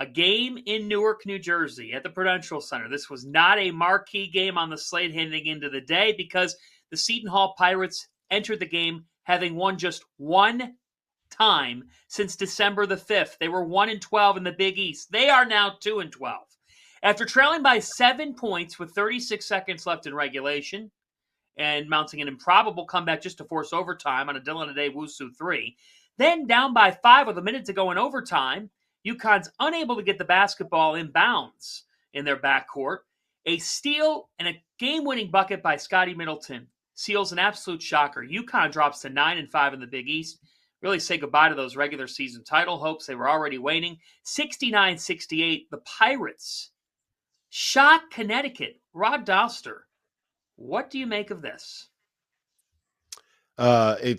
A game in Newark, New Jersey at the Prudential Center. This was not a marquee game on the slate heading into the day because the Seton Hall Pirates entered the game having won just one time since December the 5th. They were 1-12 in the Big East. They are now 2-12. After trailing by 7 points with 36 seconds left in regulation and mounting an improbable comeback just to force overtime on a Dylan Adewusu 3, then down by 5 with a minute to go in overtime, UConn's unable to get the basketball in bounds in their backcourt. A steal and a game-winning bucket by Scotty Middleton seals an absolute shocker. UConn drops to 9-5 in the Big East. Really say goodbye to those regular season title hopes. They were already waning. 69-68, the Pirates shot Connecticut. Rod Doster, what do you make of this? The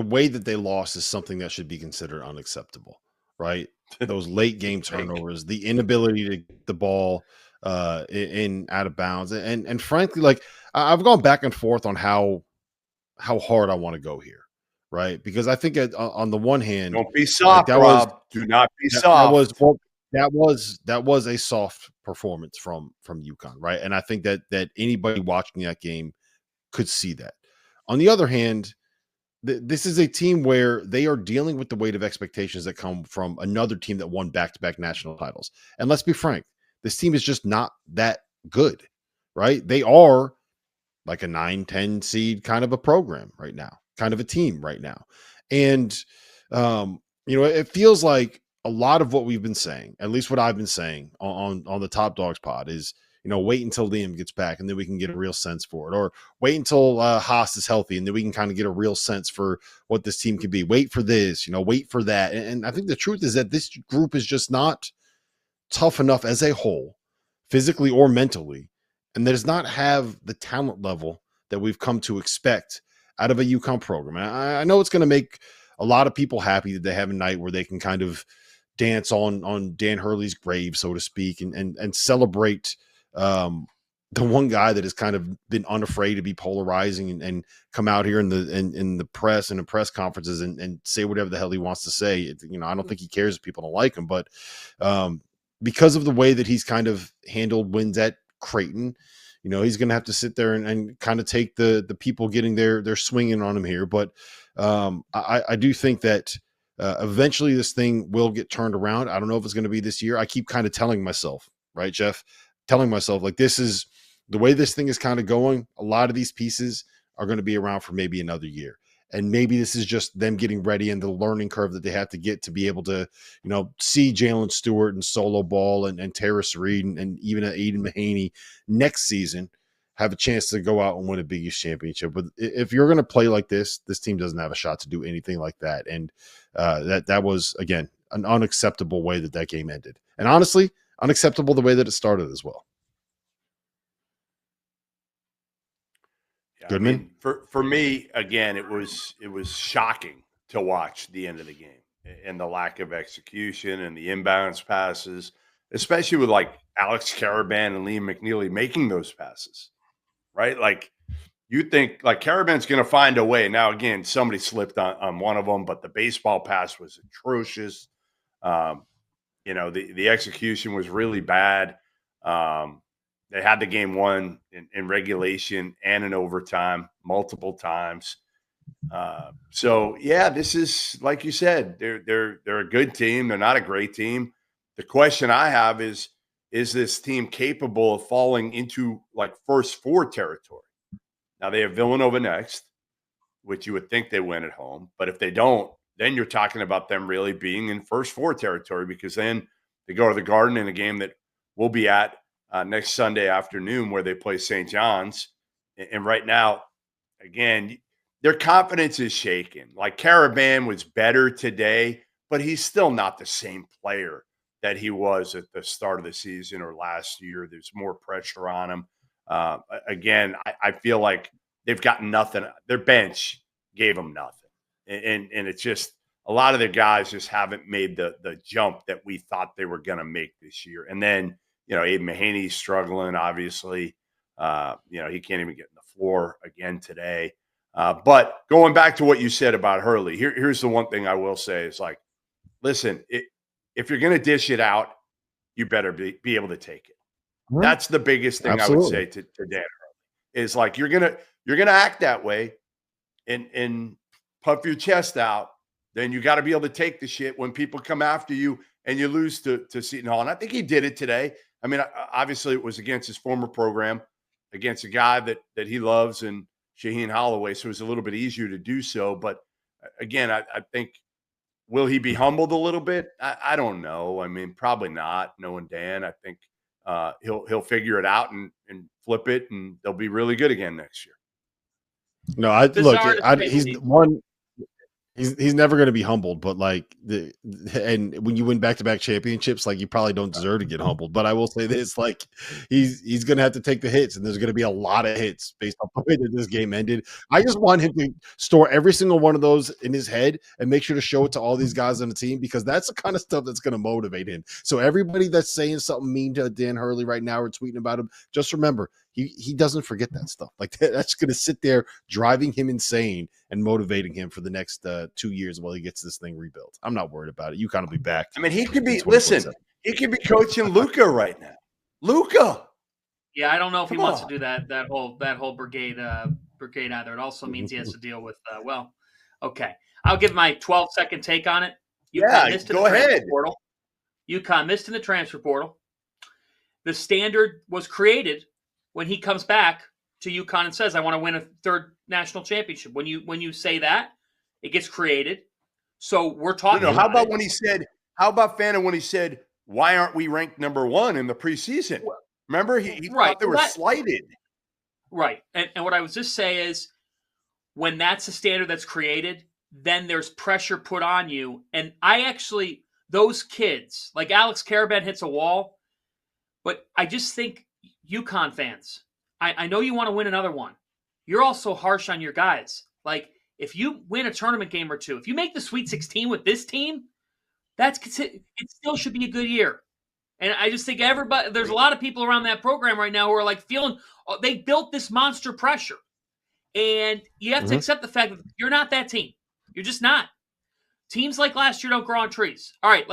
way that they lost is something that should be considered unacceptable, right? Those late game turnovers, the inability to get the ball in out of bounds, and frankly, like I've gone back and forth on how hard I want to go here, right? Because I think on the one hand, don't be soft, Rob. Do not be soft. That was a soft performance from UConn, right? And I think that anybody watching that game could see that. On the other hand, this is a team where they are dealing with the weight of expectations that come from another team that won back-to-back national titles. And let's be frank, this team is just not that good, right? They are like a 9-10 seed kind of a program right now, kind of a team right now. And, it feels like a lot of what we've been saying, at least what I've been saying on the Top Dogs pod is, wait until Liam gets back and then we can get a real sense for it. Or wait until Haas is healthy and then we can kind of get a real sense for what this team can be. Wait for this, wait for that. And I think the truth is that this group is just not tough enough as a whole, physically or mentally, and that does not have the talent level that we've come to expect out of a UConn program. And I know it's going to make a lot of people happy that they have a night where they can kind of dance on Dan Hurley's grave, so to speak, and celebrate the one guy that has kind of been unafraid to be polarizing and come out here in the press and in press conferences and say whatever the hell he wants to say. I don't think he cares if people don't like him, but because of the way that he's kind of handled wins at Creighton, he's going to have to sit there and kind of take the people getting their swinging on him here. But I do think that eventually this thing will get turned around. I don't know if it's going to be this year. I keep kind of telling myself, right, Jeff, like this is the way this thing is kind of going. A lot of these pieces are going to be around for maybe another year. And maybe this is just them getting ready and the learning curve that they have to get to be able to, see Jalen Stewart and solo ball and Terrace Reed and even Aiden Mahaney next season have a chance to go out and win a Big East championship. But if you're going to play like this team doesn't have a shot to do anything like that. And that was, again, an unacceptable way that game ended. And honestly, unacceptable the way that it started as well. Yeah, Goodman? For me, again, it was shocking to watch the end of the game and the lack of execution and the inbounds passes, especially with like Alex Caravan and Liam McNeely making those passes, right? Like you think like Caravan's going to find a way. Now, again, somebody slipped on one of them, but the baseball pass was atrocious. The execution was really bad. They had the game won in regulation and in overtime multiple times. This is like you said, they're a good team. They're not a great team. The question I have is this team capable of falling into like first four territory? Now they have Villanova next, which you would think they win at home. But if they don't, then you're talking about them really being in first four territory because then they go to the Garden in a game that we'll be at next Sunday afternoon where they play St. John's. And right now, again, their confidence is shaken. Like Caravan was better today, but he's still not the same player that he was at the start of the season or last year. There's more pressure on him. Again, I feel like they've got nothing. Their bench gave them nothing. And it's just a lot of the guys just haven't made the jump that we thought they were going to make this year. And then, Aiden Mahaney's struggling, obviously. He can't even get in the floor again today. But going back to what you said about Hurley, here's the one thing I will say is like, listen, if you're going to dish it out, you better be able to take it. Mhm. That's the biggest thing Absolutely. I would say to Dan Hurley is like, you're going to act that way and puff your chest out. Then you got to be able to take the shit when people come after you and you lose to Seton Hall. And I think he did it today. I mean, obviously it was against his former program, against a guy that he loves and Shaheen Holloway. So it was a little bit easier to do so. But again, I think, will he be humbled a little bit? I don't know. I mean, probably not, knowing Dan. I think he'll figure it out and flip it, and they'll be really good again next year. No, I look. Bizarre to say He's the least. one. He's never going to be humbled, but like and when you win back-to-back championships, like you probably don't deserve to get humbled. But I will say this, like he's going to have to take the hits, and there's going to be a lot of hits based on the way that this game ended. I just want him to store every single one of those in his head and make sure to show it to all these guys on the team, because that's the kind of stuff that's going to motivate him. So everybody that's saying something mean to Dan Hurley right now or tweeting about him, just remember, he doesn't forget that stuff. Like that's going to sit there driving him insane and motivating him for the next 2 years while he gets this thing rebuilt. I'm not worried about it. UConn will be back. I mean, he could be, listen, he could be coaching Luca right now. Luca. Yeah, I don't know if he Come wants on. to do that whole brigade either. It also means he has to deal with okay. I'll give my 12-second take on it. Yeah, missed in go the transfer ahead. portal. UConn missed in the transfer portal. The standard was created when he comes back to UConn and says, I want to win a third national championship. When you say that, it gets created. So we're talking No, about how about it. when he said, how about Fanta when he said, why aren't we ranked number 1 in the preseason? Remember, he Right. thought they were slighted. Right. And what I was just saying is, when that's a standard that's created, then there's pressure put on you. And those kids, like Alex Caravan hits a wall, but I just think UConn fans, I know you want to win another one. You're also harsh on your guys. Like, if you win a tournament game or two, if you make the Sweet 16 with this team, it still should be a good year. And I just think there's a lot of people around that program right now who are like feeling, they built this monster pressure. And you have to accept the fact that you're not that team. You're just not. Teams like last year don't grow on trees. All right.